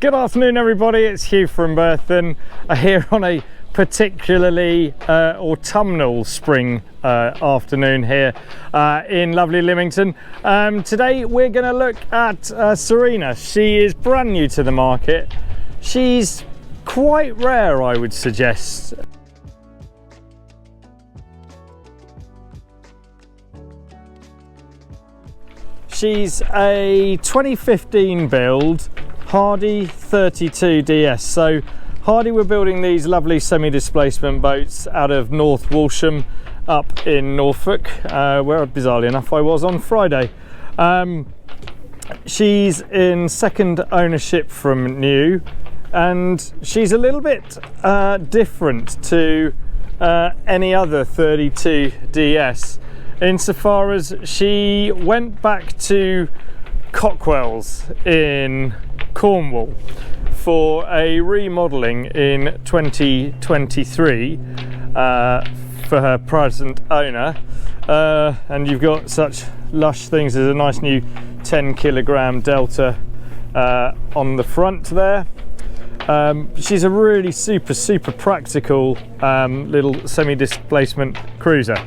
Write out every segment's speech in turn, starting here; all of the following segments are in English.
Good afternoon everybody, it's Hugh from Berthon here on a particularly autumnal spring afternoon here in lovely Lymington. Today we're going to look at SARINAH. She is brand new to the market. She's quite rare, I would suggest. She's a 2015 build Hardy 32 DS. So Hardy were building these lovely semi-displacement boats out of North Walsham up in Norfolk, where bizarrely enough I was on Friday. She's in second ownership from new, and she's a little bit different to any other 32 DS insofar as she went back to Cockwell's in Cornwall for a remodelling in 2023 for her present owner, and you've got such lush things as a nice new 10 kilogram Delta on the front there. She's a really super practical little semi-displacement cruiser.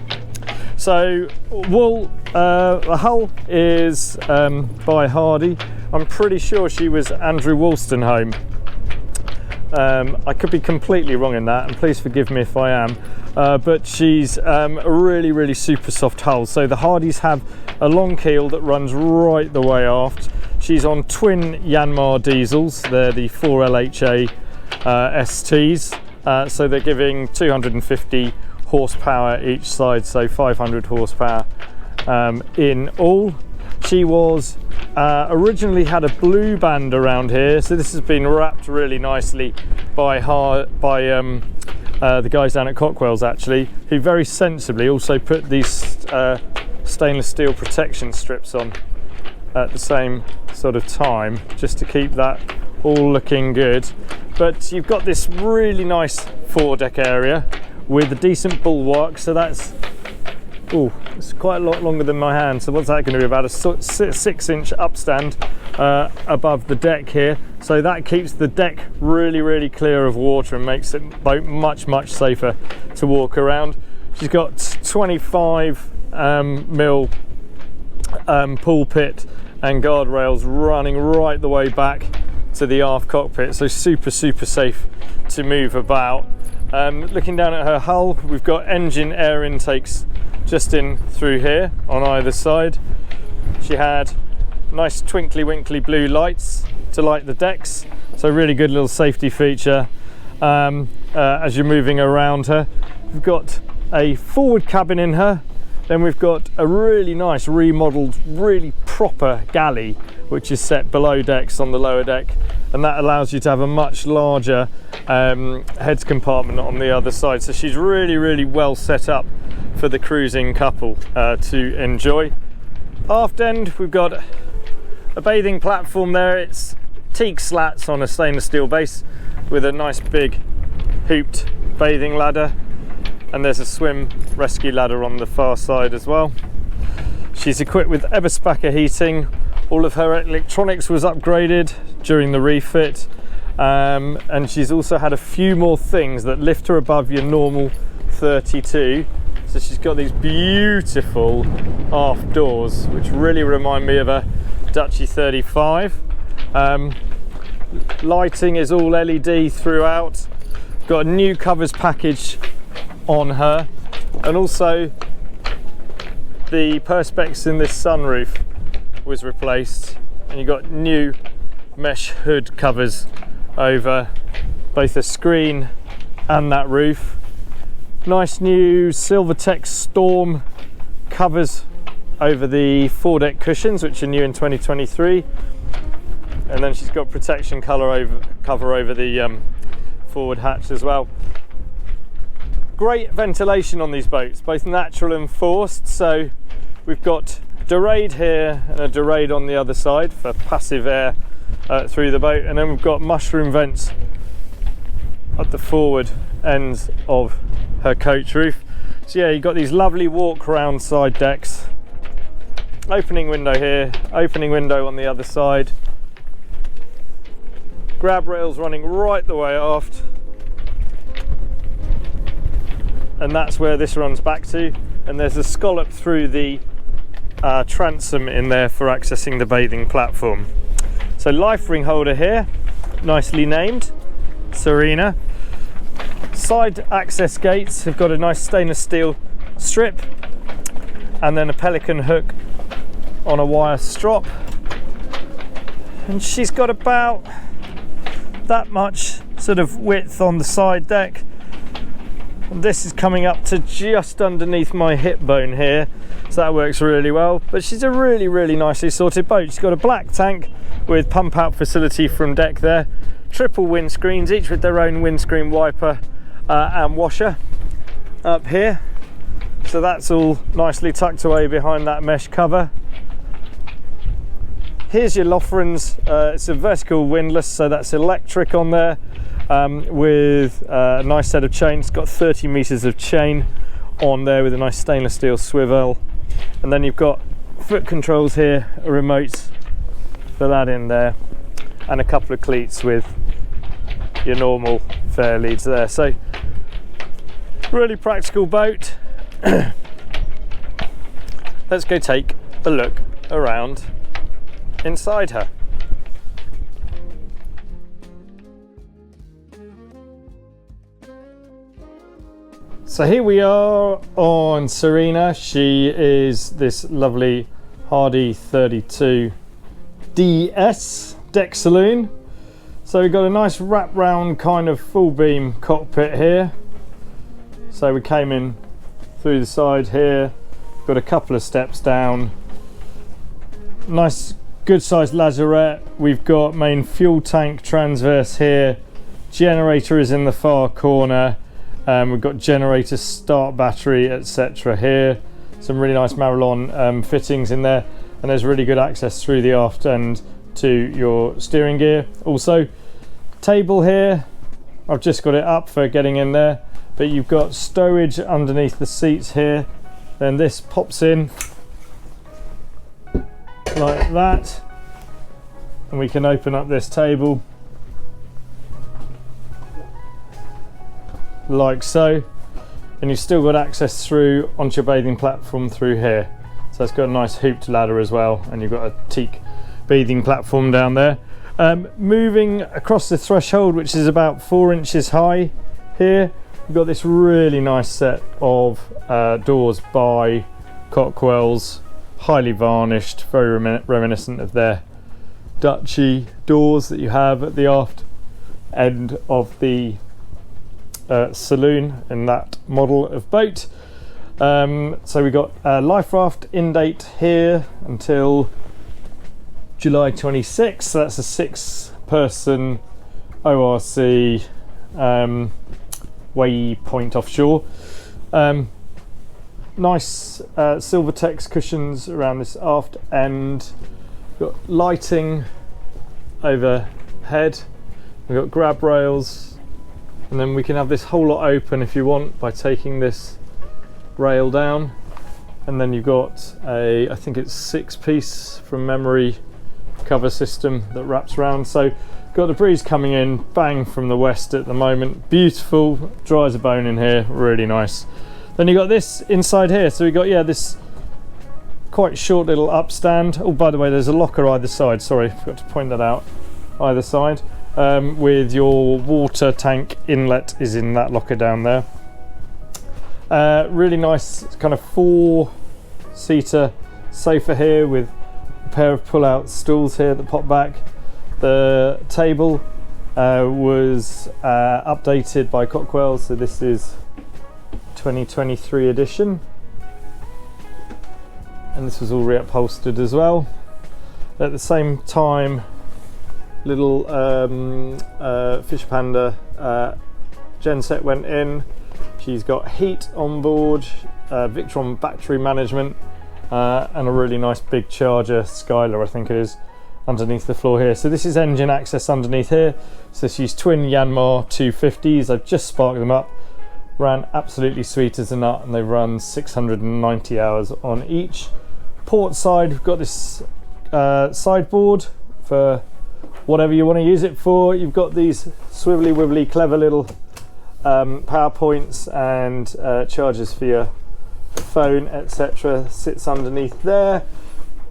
So the hull is by Hardy. I'm pretty sure she was Andrew Wolstenholme. I could be completely wrong in that, and please forgive me if I am, but she's a really super soft hull. So the Hardys have a long keel that runs right the way aft. She's on twin Yanmar diesels. They're the 4LHA STs, so they're giving 250 horsepower each side, so 500 horsepower in all. She was originally had a blue band around here, so this has been wrapped really nicely by the guys down at Cockwell's, actually, who very sensibly also put these stainless steel protection strips on at the same sort of time, just to keep that all looking good. But you've got this really nice foredeck area with a decent bulwark, so that's it's quite a lot longer than my hand. So what's that going to be? About a 6-inch upstand above the deck here, so that keeps the deck really clear of water and makes it boat much safer to walk around. She's got 25 mil pulpit and guardrails running right the way back to the aft cockpit, so super safe to move about. Looking down at her hull, we've got engine air intakes just in through here on either side. She had nice twinkly winkly blue lights to light the decks, so really good little safety feature as you're moving around her. We've got a forward cabin in her, then we've got a really nice remodelled, really proper galley which is set below decks on the lower deck, and that allows you to have a much larger heads compartment on the other side. So she's really well set up for the cruising couple to enjoy. Aft end, we've got a bathing platform there. It's teak slats on a stainless steel base with a nice big hooped bathing ladder, and there's a swim rescue ladder on the far side as well. She's equipped with Eberspacher heating. All of her electronics was upgraded during the refit, and she's also had a few more things that lift her above your normal 32. So she's got these beautiful aft doors which really remind me of a Duchy 35. Lighting is all LED throughout. Got a new covers package on her, and also the perspex in this sunroof was replaced, and you've got new mesh hood covers over both the screen and that roof. Nice new Silvertech Storm covers over the foredeck cushions, which are new in 2023, and then she's got protection cover over the forward hatch as well. Great ventilation on these boats, both natural and forced. So we've got Dorade here and a Dorade on the other side for passive air through the boat, and then we've got mushroom vents at the forward ends of her coach roof. So yeah, you've got these lovely walk around side decks. Opening window here, opening window on the other side. grab rails running right the way aft, and that's where this runs back to, and there's a scallop through the transom in there for accessing the bathing platform. So life ring holder here, nicely named, SARINAH. Side access gates have got a nice stainless steel strip and then a pelican hook on a wire strop, and she's got about that much sort of width on the side deck. And this is coming up to just underneath my hip bone here, so that works really well. But she's a really nicely sorted boat. She's got a black tank with pump out facility from deck there, triple windscreens, each with their own windscreen wiper and washer up here, so that's all nicely tucked away behind that mesh cover. Here's your Lofrans. It's a vertical windlass, so that's electric on there, with a nice set of chains. It's got 30 meters of chain on there with a nice stainless steel swivel, and then you've got foot controls here, a remote for that in there, and a couple of cleats with your normal fair leads there. So really practical boat. Let's go take a look around inside her. So here we are on SARINAH. She is this lovely Hardy 32 DS deck saloon. So we've got a nice wrap round kind of full beam cockpit here. So we came in through the side here, got a couple of steps down, nice good sized lazarette. We've got main fuel tank transverse here, generator is in the far corner, we've got generator, start battery, etc. here. Some really nice Marilon fittings in there, and there's really good access through the aft end to your steering gear. Also table here, I've just got it up for getting in there, but you've got stowage underneath the seats here. Then this pops in like that, and we can open up this table like so, and you've still got access through onto your bathing platform through here. So it's got a nice hooped ladder as well, and you've got a teak bathing platform down there. Moving across the threshold, which is about 4 inches high here, we've got this really nice set of doors by Cockwell's, highly varnished, very reminiscent of their Dutchy doors that you have at the aft end of the saloon in that model of boat. So we got a life raft in date here until July 26, so that's a 6-person ORC waypoint offshore. Nice Silvertex cushions around this aft end. We've got lighting overhead. We've got grab rails, and then we can have this whole lot open if you want by taking this rail down, and then you've got a, I think it's 6-piece from memory cover system that wraps around. So got the breeze coming in bang from the west at the moment, beautiful, dry as a bone in here, really nice. Then you got this inside here, so we got, yeah, this quite short little upstand. Oh, by the way, there's a locker either side, sorry, forgot to point that out, either side, with your water tank inlet is in that locker down there. Really nice kind of 4-seater sofa here with a pair of pull-out stools here that pop back. The table was updated by Cockwell, so this is 2023 edition, and this was all reupholstered as well. At the same time, little Fisher Panda genset went in. She's got heat on board, Victron battery management, and a really nice big charger, Skylar I think it is, underneath the floor here. So this is engine access underneath here. So she's twin Yanmar 250s. I've just sparked them up, ran absolutely sweet as a nut, and they run 690 hours on each. Port side, we've got this sideboard for whatever you want to use it for. You've got these swivelly wibbly clever little power points and chargers for your phone, etc. Sits underneath there.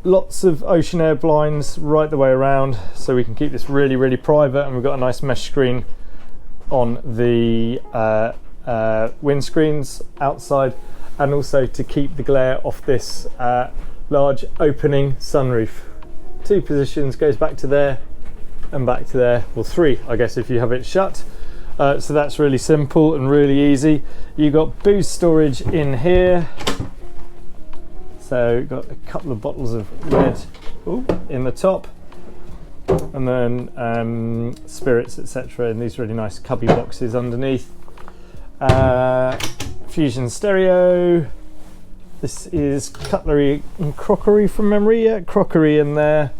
Lots of ocean air blinds right the way around, so we can keep this really, really private, and we've got a nice mesh screen on the windscreens outside, and also to keep the glare off this large opening sunroof. 2 positions, goes back to there and back to there, well 3 I guess if you have it shut. So that's really simple and really easy. You've got booze storage in here, so got a couple of bottles of red in the top, and then spirits, etc. in these really nice cubby boxes underneath. Fusion stereo. This is cutlery and crockery from memory. Yeah, crockery in there,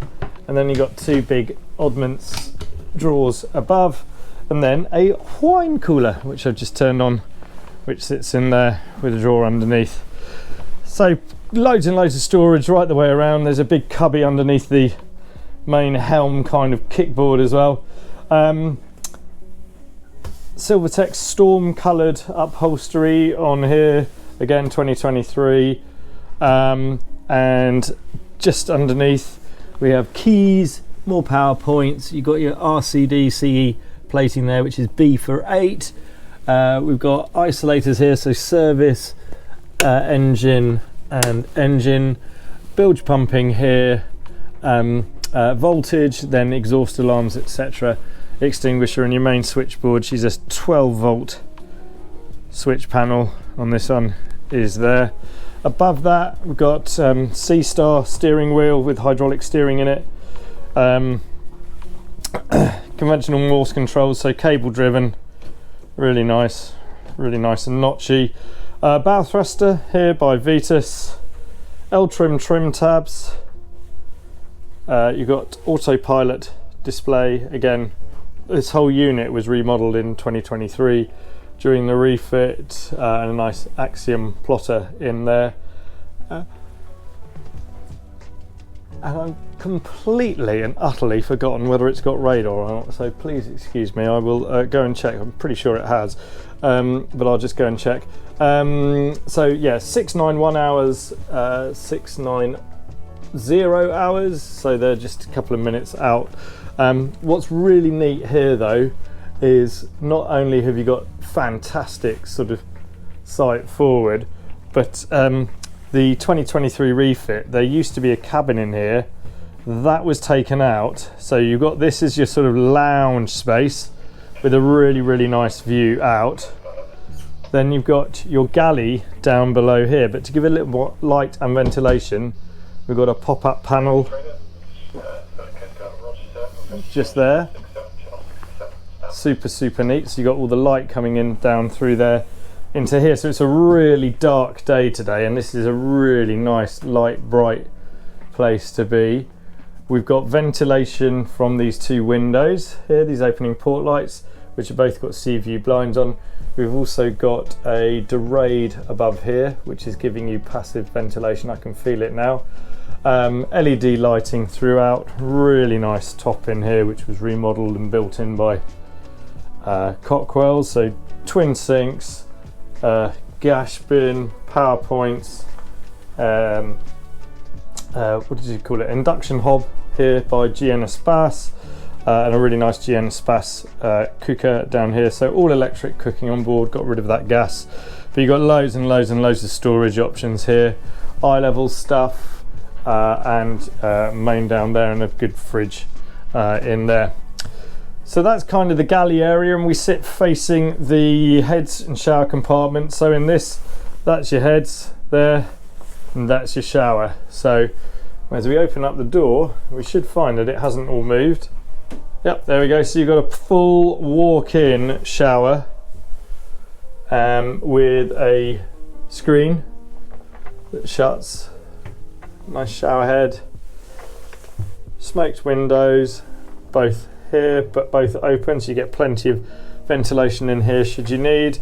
and then you got 2 big oddments drawers above, and then a wine cooler which I've just turned on, which sits in there with a drawer underneath. So loads and loads of storage right the way around. There's a big cubby underneath the main helm kind of kickboard as well. Silvertex storm coloured upholstery on here, again 2023, and just underneath we have keys, more power points. You've got your RCD CE plating there, which is B for 8. We've got isolators here, so service, engine and engine, bilge pumping here, voltage, then exhaust alarms, etc. Extinguisher, and your main switchboard. She's a 12-volt switch panel on this one is there. Above that we've got C-Star steering wheel with hydraulic steering in it, conventional Morse controls, so cable driven, really nice and notchy. Bow thruster here by Vetus, L-trim trim tabs. You've got autopilot display. Again, this whole unit was remodeled in 2023 during the refit, and a nice Axiom plotter in there. And I'm completely and utterly forgotten whether it's got radar or not, so please excuse me. I will go and check. I'm pretty sure it has, but I'll just go and check. So yeah, 691 hours, 690 hours, so they're just a couple of minutes out. What's really neat here though is not only have you got fantastic sort of sight forward, but the 2023 refit, there used to be a cabin in here that was taken out, so you've got this as your sort of lounge space with a really nice view out. Then you've got your galley down below here, but to give it a little more light and ventilation, we've got a pop-up panel just there. Super neat. So you got all the light coming in down through there into here. So it's a really dark day today, and this is a really nice light bright place to be. We've got ventilation from these 2 windows here, these opening port lights, which have both got sea view blinds on. We've also got a Dorade above here, which is giving you passive ventilation. I can feel it now. LED lighting throughout, really nice top in here, which was remodeled and built in by Cockwell. So twin sinks, gas bin, power points, what did you call it, induction hob here by GN Espace, and a really nice GN Espace cooker down here. So all electric cooking on board, got rid of that gas, but you've got loads and loads of storage options here, eye level stuff, and main down there, and a good fridge in there. So that's kind of the galley area, and we sit facing the heads and shower compartment. So in this, that's your heads there, and that's your shower. So as we open up the door, we should find that it hasn't all moved. Yep, there we go. So you've got a full walk-in shower with a screen that shuts. Nice shower head, smoked windows, both here but both open, so you get plenty of ventilation in here should you need.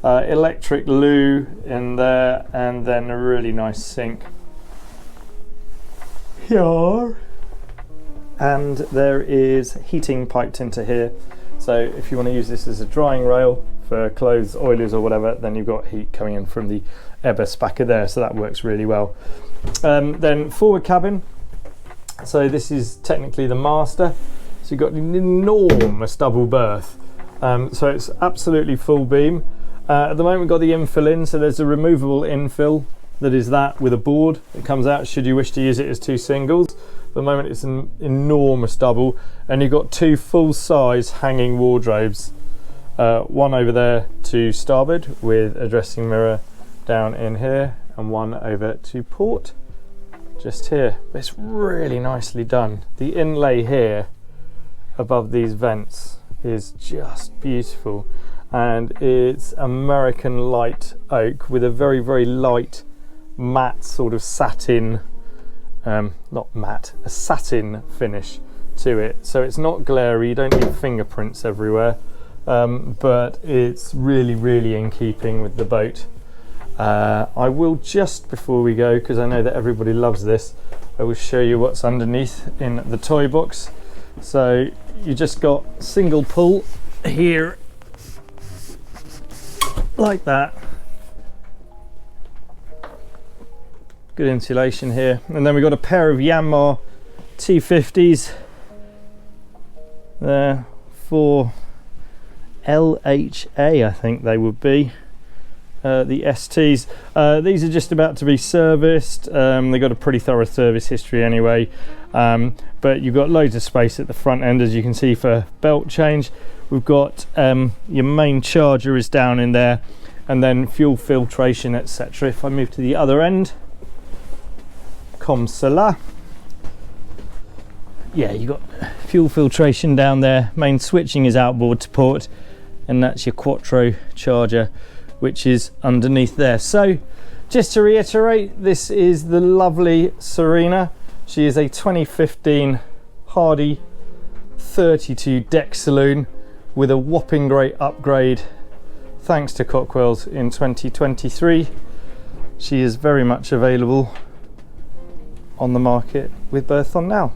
Electric loo in there, and then a really nice sink here. and there is heating piped into here. So if you want to use this as a drying rail for clothes, oilers or whatever, then you've got heat coming in from the Eberspacher there, so that works really well. Then forward cabin. So this is technically the master. So you've got an enormous double berth. So it's absolutely full beam. At the moment we've got the infill in, so there's a removable infill that is that with a board that comes out should you wish to use it as two singles. At the moment it's an enormous double, and you've got two full-size hanging wardrobes, one over there to starboard with a dressing mirror down in here, and one over to port just here. But it's really nicely done. The inlay here above these vents is just beautiful, and it's American light oak with a very, very light matte sort of satin, not matte, a satin finish to it. So it's not glary, you don't need fingerprints everywhere, but it's really, really in keeping with the boat. I will just, before we go, because I know that everybody loves this, I will show you what's underneath in the toy box. So you just got single pull here, like that. Good insulation here, and then we've got a pair of Yanmar T50s there for LHA, I think they would be. The STs, these are just about to be serviced. They've got a pretty thorough service history anyway, but you've got loads of space at the front end, as you can see, for belt change. We've got your main charger is down in there, and then fuel filtration, etc. If I move to the other end, comme cela. Yeah, you've got fuel filtration down there. Main switching is outboard to port, and that's your Quattro charger, which is underneath there. So just to reiterate, this is the lovely SARINAH. She is a 2015 Hardy 32 deck saloon with a whopping great upgrade thanks to Cockwells in 2023. She is very much available on the market with Berthon now.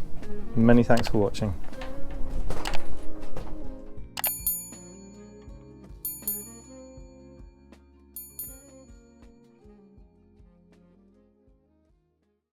Many thanks for watching.